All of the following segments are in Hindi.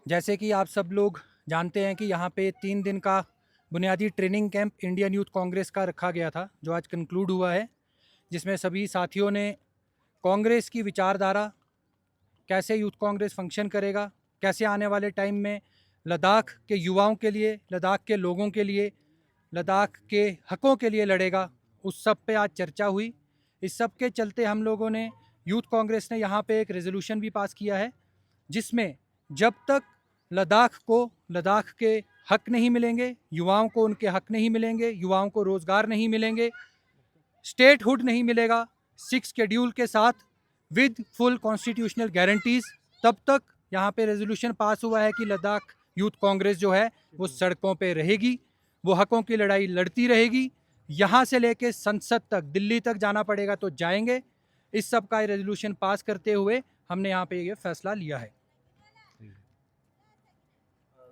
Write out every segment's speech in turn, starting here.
जैसे कि आप सब लोग जानते हैं कि यहाँ पे 3 दिन का बुनियादी training camp Indian youth Congress का रखा गया था, जो आज कंक्लूड हुआ है, जिसमें सभी साथियों ने कांग्रेस की विचारधारा, कैसे यूथ कांग्रेस फंक्शन करेगा, कैसे आने वाले टाइम में लद्दाख के युवाओं के लिए, लद्दाख के लोगों के लिए, लद्दाख के हकों के लिए लड़ेगा, उस सब पे आज चर्चा हुई। इस सब के चलते हम लोगों ने, यूथ कांग्रेस ने यहाँ पे एक रेजोल्यूशन भी पास किया है, जिसमें जब तक लद्दाख को लद्दाख के हक नहीं मिलेंगे, युवाओं को उनके हक नहीं मिलेंगे, युवाओं को रोज़गार नहीं मिलेंगे, स्टेटहुड नहीं मिलेगा 6 शेड्यूल के साथ विद फुल कॉन्स्टिट्यूशनल गारंटीज, तब तक यहाँ पे रेजोल्यूशन पास हुआ है कि लद्दाख यूथ कांग्रेस जो है वो सड़कों पे रहेगी, वो हकों की लड़ाई लड़ती रहेगी। यहाँ से लेके संसद तक, दिल्ली तक जाना पड़ेगा तो जाएंगे। इस सब का रेजोल्यूशन पास करते हुए हमने यहाँ पे ये फैसला लिया है।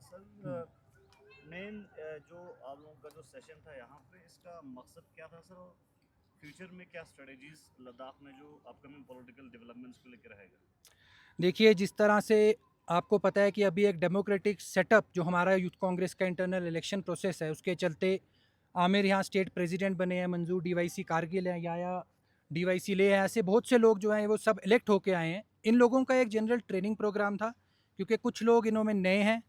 सर, मेन जो आप लोगों का जो सेशन था यहाँ पे, इसका मकसद क्या था सर, और फ्यूचर में क्या स्ट्रेटजीज लद्दाख में जो अपकमिंग पॉलिटिकल डेवलपमेंट्स को लेकर रहेगा? देखिए, जिस तरह से आपको पता है कि अभी एक डेमोक्रेटिक सेटअप जो हमारा यूथ कांग्रेस का इंटरनल इलेक्शन प्रोसेस है, उसके चलते आमिर यहाँ स्टेट प्रेसिडेंट बने हैं, मंजूर डीवाईसी कारगिल है, या डीवाईसी ले है, ऐसे बहुत से लोग जो हैं वो सब इलेक्ट होके आए हैं। इन लोगों का एक जनरल ट्रेनिंग प्रोग्राम था, क्योंकि कुछ लोग इनमें नए हैं,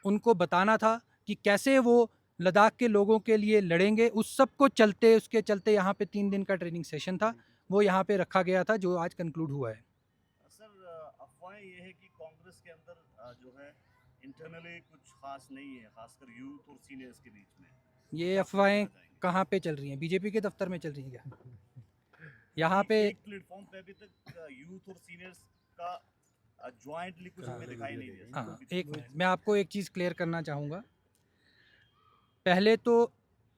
उनको बताना था कि कैसे वो लद्दाख के लोगों के लिए लड़ेंगे। उस सब को चलते, उसके चलते यहाँ पे 3 दिन का ट्रेनिंग सेशन था, वो यहाँ पे रखा गया था, जो आज कंक्लूड हुआ है। सर, अफवाहें ये है कि कांग्रेस के अंदर जो है इंटरनली कुछ खास नहीं है, खासकर यूथ और सीनियर्स के बीच में। ये आप क्या अफवाहें कहना चाहेंगे? कहाँ पे चल रही हैं? बीजेपी के दफ्तर में चल रही हैं क्या? यहाँ पे एक प्लेटफॉर्म पे अभी तक यूथ और सीनियर्स का ज्वाइंटली कुछ हमें दिखाई नहीं दिया। हाँ, एक मिनट, मैं आपको एक चीज़ क्लियर करना चाहूँगा। पहले तो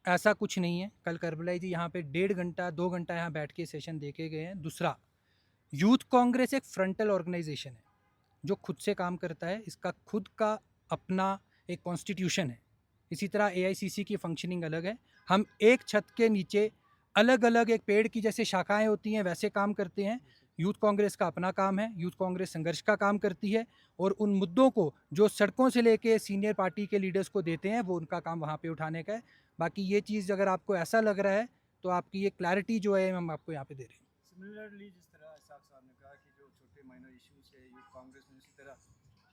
ऐसा कुछ नहीं है। कल करबलाई जी यहाँ पे 1.5 घंटा 2 घंटा यहाँ बैठ के सेशन देखे गए हैं। दूसरा, यूथ कांग्रेस एक फ्रंटल ऑर्गेनाइजेशन है जो खुद से काम करता है, इसका खुद का अपना एक कॉन्स्टिट्यूशन है। इसी तरह एआईसीसी की फंक्शनिंग अलग है। हम एक छत के नीचे अलग अलग, एक पेड़ की जैसे शाखाएं होती हैं वैसे काम करते हैं। यूथ कांग्रेस का अपना काम है, यूथ कांग्रेस संघर्ष का काम करती है, और उन मुद्दों को जो सड़कों से लेके सीनियर पार्टी के लीडर्स को देते हैं, वो उनका काम वहाँ पे उठाने का है। बाकी ये चीज़ अगर आपको ऐसा लग रहा है तो आपकी ये क्लैरिटी जो है हम आपको यहाँ पे दे रहे हैं। सिमिलरली जिस तरह इसाक साहब ने कहा कि जो छोटे माइनर इश्यूज है यूथ कांग्रेस में, उसी तरह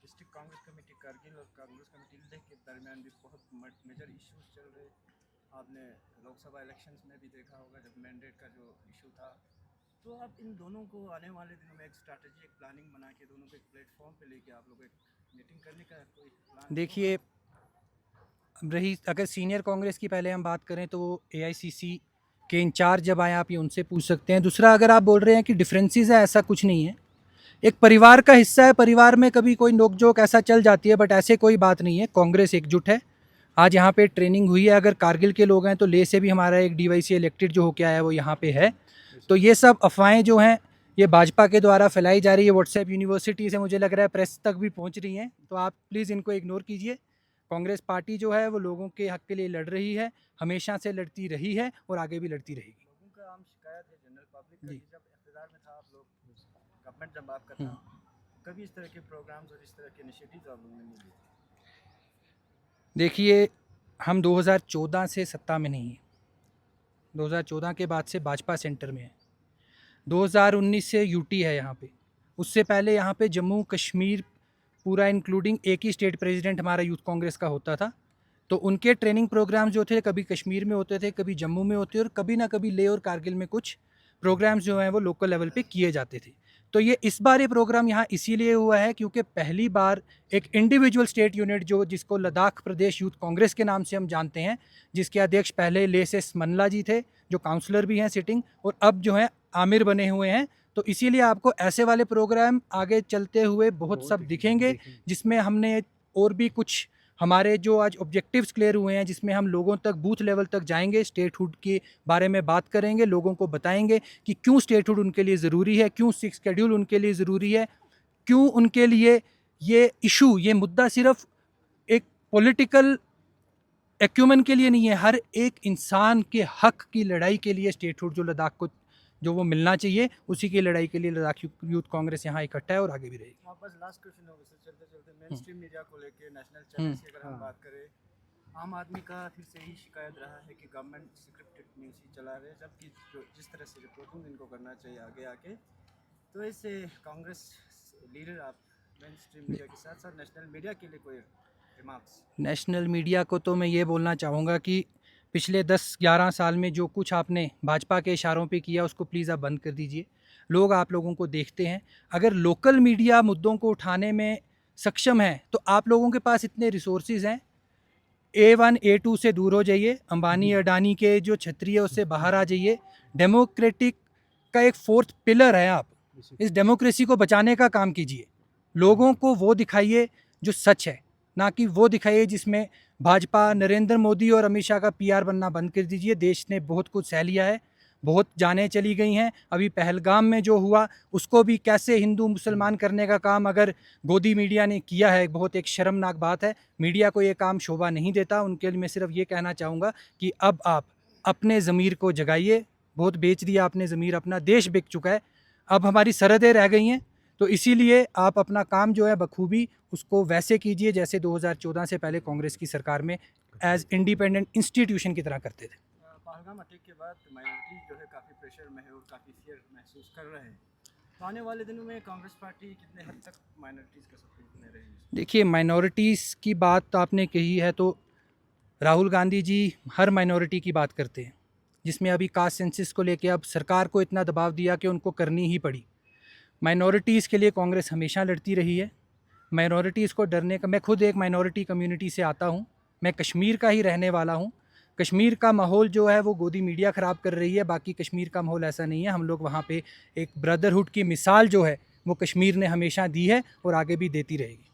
डिस्ट्रिक्ट कांग्रेस कमेटी कारगिल और कांग्रेस कमेटी लेह के दरमियान भी बहुत मेजर इश्यूज चल रहे। आपने लोकसभा इलेक्शंस में भी देखा होगा जब मैंडेट का जो इशू था। तो अब इन दोनों को आने वाले दिनों में एक स्ट्रैटेजी, एक प्लानिंग बना के दोनों को एक प्लेटफॉर्म पे लेके आप लोग एक मीटिंग करने का कोई प्लान? देखिए, रही अगर सीनियर कांग्रेस की पहले हम बात करें तो एआईसीसी के इंचार्ज जब आए, आप ये उनसे पूछ सकते हैं। दूसरा, अगर आप बोल रहे हैं कि डिफरेंसेस है, ऐसा कुछ नहीं है। एक परिवार का हिस्सा है, परिवार में कभी कोई नोकझोंक ऐसा चल जाती है, बट ऐसे कोई बात नहीं है। कांग्रेस एकजुट है। आज यहाँ पे ट्रेनिंग हुई है। अगर कारगिल के लोग हैं तो ले से भी हमारा एक डीवाईसी इलेक्टेड जो होके आया है वो यहाँ पे है। तो ये सब अफवाहें जो हैं ये भाजपा के द्वारा फैलाई जा रही है, व्हाट्सएप यूनिवर्सिटी से मुझे लग रहा है प्रेस तक भी पहुँच रही हैं, तो आप प्लीज़ इनको इग्नोर कीजिए। कांग्रेस पार्टी जो है वो लोगों के हक के लिए लड़ रही है, हमेशा से लड़ती रही है और आगे भी लड़ती रहेगी। लोगों का आम शिकायत है जनरल पब्लिक का जी। कि जब इख्तियार में था आप लोग, गवर्नमेंट जब आपका था, कभी इस तरह के प्रोग्राम्स और इस तरह के इनिशिएटिव्स आप लोगों ने नहीं लिए। देखिए, हम 2014 से सत्ता में नहीं हैं। 2014 के बाद से भाजपा सेंटर में है। 2019 से यूटी है यहाँ पे। उससे पहले यहाँ पे जम्मू कश्मीर पूरा इंक्लूडिंग एक ही स्टेट प्रेसिडेंट हमारा यूथ कांग्रेस का होता था। तो उनके ट्रेनिंग प्रोग्राम्स जो थे कभी कश्मीर में होते थे, कभी जम्मू में होते, और कभी ना कभी लेह और कारगिल में कुछ प्रोग्राम्स जो हैं वो लोकल लेवल पे किए जाते थे। तो ये इस बार ये प्रोग्राम यहाँ इसीलिए हुआ है क्योंकि पहली बार एक इंडिविजुअल स्टेट यूनिट जो जिसको लद्दाख प्रदेश यूथ कांग्रेस के नाम से हम जानते हैं, जिसके अध्यक्ष पहले लेह से स्मनला जी थे, जो काउंसलर भी हैं सिटिंग, और अब जो है आमिर बने हुए हैं। तो इसीलिए आपको ऐसे वाले प्रोग्राम आगे चलते हुए बहुत सब दिखेंगे, जिसमें हमने और भी कुछ हमारे जो आज ऑब्जेक्टिव्स क्लियर हुए हैं, जिसमें हम लोगों तक बूथ लेवल तक जाएंगे, स्टेटहुड के बारे में बात करेंगे, लोगों को बताएंगे कि क्यों स्टेटहुड उनके लिए ज़रूरी है, क्यों 6 शेड्यूल उनके लिए ज़रूरी है, क्यों उनके लिए ये इशू, ये मुद्दा सिर्फ एक पॉलिटिकल एक्यूमेन के लिए नहीं है, हर एक इंसान के हक की लड़ाई के लिए स्टेटहुड जो लद्दाख को जो वो मिलना चाहिए, उसी की लड़ाई के लिए लद्दाख यूथ कांग्रेस यहाँ इकट्ठा है और आगे भी रहेगी। हाँ, बस लास्ट क्वेश्चन होगा सर, चलते चलते मेन स्ट्रीम मीडिया को लेके नेशनल चैनल्स की अगर हम बात करें, आम आदमी का फिर से ही शिकायत रहा है कि गवर्नमेंट स्क्रिप्टेड न्यूज़ ही चला रहे, जबकि जिस तरह से रिपोर्टिंग इनको करना चाहिए आगे आके, तो इससे कांग्रेस लीडर आप मेन स्ट्रीम मीडिया के साथ साथ नेशनल मीडिया के लिए कोई रिमार्क्स? नेशनल मीडिया को तो मैं ये बोलना चाहूँगा कि पिछले 10-11 साल में जो कुछ आपने भाजपा के इशारों पे किया, उसको प्लीज़ आप बंद कर दीजिए। लोग आप लोगों को देखते हैं। अगर लोकल मीडिया मुद्दों को उठाने में सक्षम है, तो आप लोगों के पास इतने रिसोर्सेज हैं। A1 A2 से दूर हो जाइए, अंबानी अडानी के जो छतरी है उससे बाहर आ जाइए। डेमोक्रेटिक का एक फोर्थ पिलर है, आप इस डेमोक्रेसी को बचाने का काम कीजिए। लोगों को वो दिखाइए जो सच है, ना कि वो दिखाइए जिसमें भाजपा, नरेंद्र मोदी और अमित शाह का PR बनना बंद कर दीजिए। देश ने बहुत कुछ सह लिया है, बहुत जानें चली गई हैं। अभी पहलगाम में जो हुआ, उसको भी कैसे हिंदू मुसलमान करने का काम अगर गोदी मीडिया ने किया है, बहुत एक शर्मनाक बात है। मीडिया को ये काम शोभा नहीं देता। उनके लिए मैं सिर्फ ये कहना चाहूँगा कि अब आप अपने ज़मीर को जगाइए। बहुत बेच दिया आपने ज़मीर, अपना देश बिक चुका है, अब हमारी सरहदें रह गई हैं। तो इसीलिए आप अपना काम जो है बखूबी उसको वैसे कीजिए जैसे 2014 से पहले कांग्रेस की सरकार में एज इंडिपेंडेंट इंस्टीट्यूशन की तरह करते थे। पहलगाम अटैक के बाद माइनॉरिटी जो है काफ़ी प्रेशर में है और काफ़ी फियर महसूस कर रहे हैं, तो आने वाले दिनों में कांग्रेस पार्टी कितने हद तक माइनॉरिटीज़ का सपोर्ट में रहेगी? देखिए, माइनॉरिटीज़ की बात आपने कही है, तो राहुल गांधी जी हर माइनॉरिटी की बात करते हैं, जिसमें अभी कास्ट सेंसस को लेके अब सरकार को इतना दबाव दिया कि उनको करनी ही पड़ी। माइनॉरिटीज़ के लिए कांग्रेस हमेशा लड़ती रही है। माइनॉरिटीज़ को डरने का, मैं खुद एक माइनॉरिटी कम्युनिटी से आता हूँ, मैं कश्मीर का ही रहने वाला हूँ। कश्मीर का माहौल जो है वो गोदी मीडिया ख़राब कर रही है, बाकी कश्मीर का माहौल ऐसा नहीं है। हम लोग वहाँ पे एक ब्रदरहुड की मिसाल जो है वो कश्मीर ने हमेशा दी है और आगे भी देती रहेगी।